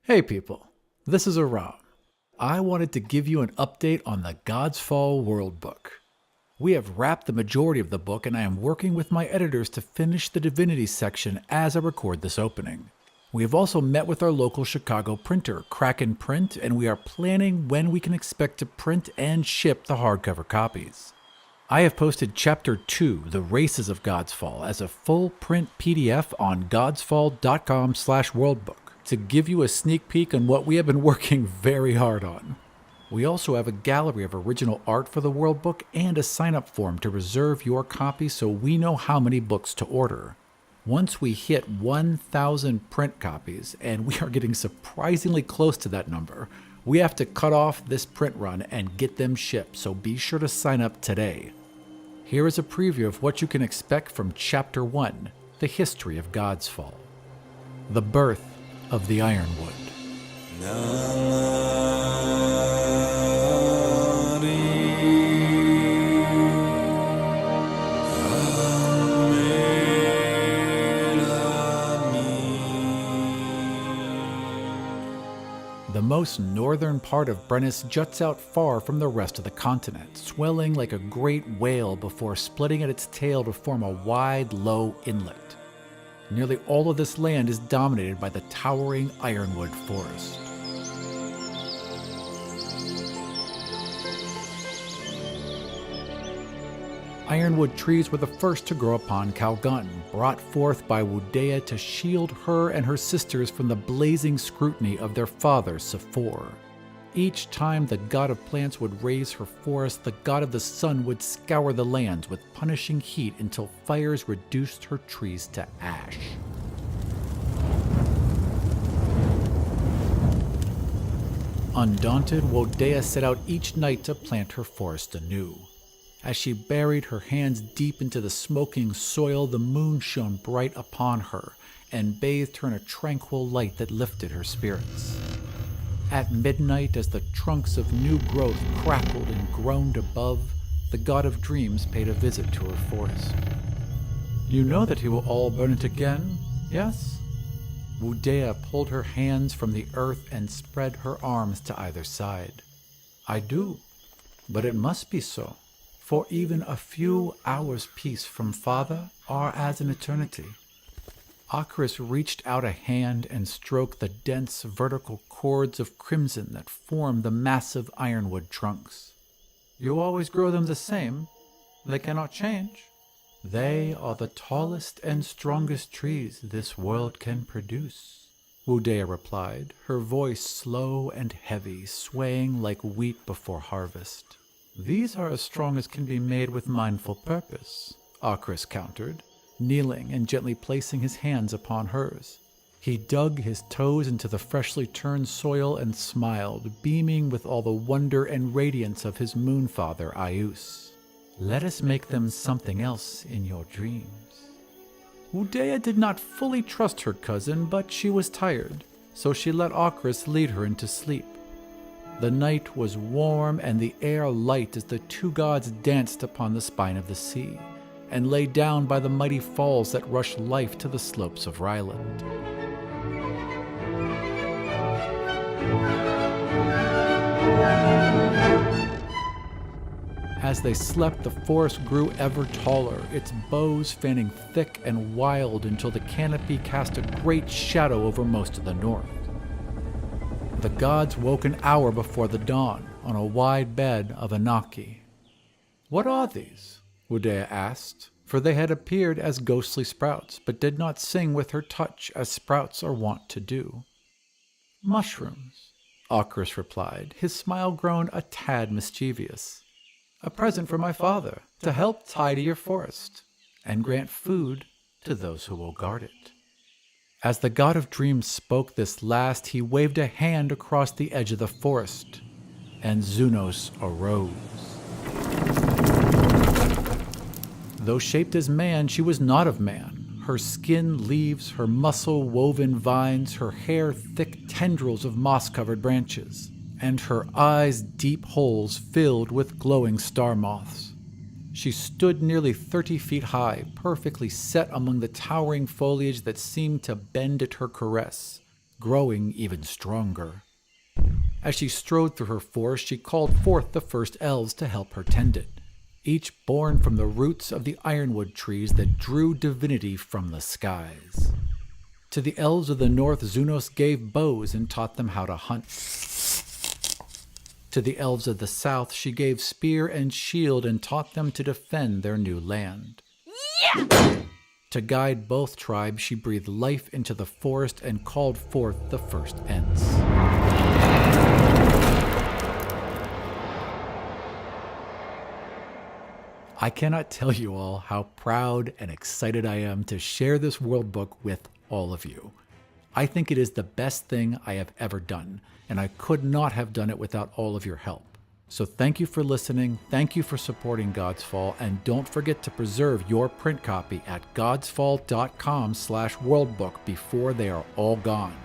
Hey people, this is Aram. I wanted to give you an update on the Godsfall Worldbook. We have wrapped the majority of the book and I am working with my editors to finish the Divinity section as I record this opening. We have also met with our local Chicago printer, Kraken Print, and we are planning when we can expect to print and ship the hardcover copies. I have posted Chapter 2, The Races of Godsfall, as a full print PDF on godsfall.com/worldbook to give you a sneak peek on what we have been working very hard on. We also have a gallery of original art for the Worldbook and a sign-up form to reserve your copy so we know how many books to order. Once we hit 1,000 print copies, and we are getting surprisingly close to that number, we have to cut off this print run and get them shipped, so be sure to sign up today. Here is a preview of what you can expect from Chapter 1, The History of Godsfall. The Birth of the Ironwood. The most northern part of Brennus juts out far from the rest of the continent, swelling like a great whale before splitting at its tail to form a wide, low inlet. Nearly all of this land is dominated by the towering ironwood forest. Ironwood trees were the first to grow upon Calgun, brought forth by Wudea to shield her and her sisters from the blazing scrutiny of their father, Sephor. Each time the god of plants would raise her forest, the god of the sun would scour the lands with punishing heat until fires reduced her trees to ash. Undaunted, Wudea set out each night to plant her forest anew. As she buried her hands deep into the smoking soil, the moon shone bright upon her and bathed her in a tranquil light that lifted her spirits. At midnight, as the trunks of new growth crackled and groaned above, the god of dreams paid a visit to her forest. "You know that he will all burn it again, yes?" Wudea pulled her hands from the earth and spread her arms to either side. "I do, but it must be so, for even a few hours' peace from Father are as an eternity." Akris reached out a hand and stroked the dense vertical cords of crimson that formed the massive ironwood trunks. "You always grow them the same? They cannot change?" "They are the tallest and strongest trees this world can produce," Wudea replied, her voice slow and heavy, swaying like wheat before harvest. "These are as strong as can be made with mindful purpose," Akris countered, kneeling and gently placing his hands upon hers. He dug his toes into the freshly turned soil and smiled, beaming with all the wonder and radiance of his moonfather, Ayus. "Let us make them something else in your dreams." Wudea did not fully trust her cousin, but she was tired, so she let Akris lead her into sleep. The night was warm and the air light as the two gods danced upon the spine of the sea, and lay down by the mighty falls that rush life to the slopes of Ryland. As they slept, the forest grew ever taller, its boughs fanning thick and wild until the canopy cast a great shadow over most of the north. The gods woke an hour before the dawn on a wide bed of Anaki. "What are these?" Wudea asked, for they had appeared as ghostly sprouts, but did not sing with her touch as sprouts are wont to do. "Mushrooms," Akris replied, his smile grown a tad mischievous. "A present from my father to help tidy your forest and grant food to those who will guard it." As the god of dreams spoke this last, he waved a hand across the edge of the forest, and Zunos arose. Though shaped as man, she was not of man. Her skin leaves, her muscle-woven vines, her hair thick tendrils of moss-covered branches, and her eyes deep holes filled with glowing star moths. She stood nearly 30 feet high, perfectly set among the towering foliage that seemed to bend at her caress, growing even stronger. As she strode through her forest, she called forth the first elves to help her tend it, each born from the roots of the ironwood trees that drew divinity from the skies. To the elves of the north, Zunos gave bows and taught them how to hunt. To the elves of the south, she gave spear and shield and taught them to defend their new land. Yeah! To guide both tribes, she breathed life into the forest and called forth the first Ents. I cannot tell you all how proud and excited I am to share this world book with all of you. I think it is the best thing I have ever done, and I could not have done it without all of your help. So thank you for listening, thank you for supporting Godsfall, and don't forget to preserve your print copy at godsfall.com/worldbook before they are all gone.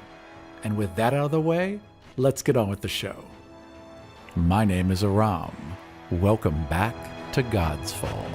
And with that out of the way, let's get on with the show. My name is Aram. Welcome back to Godsfall.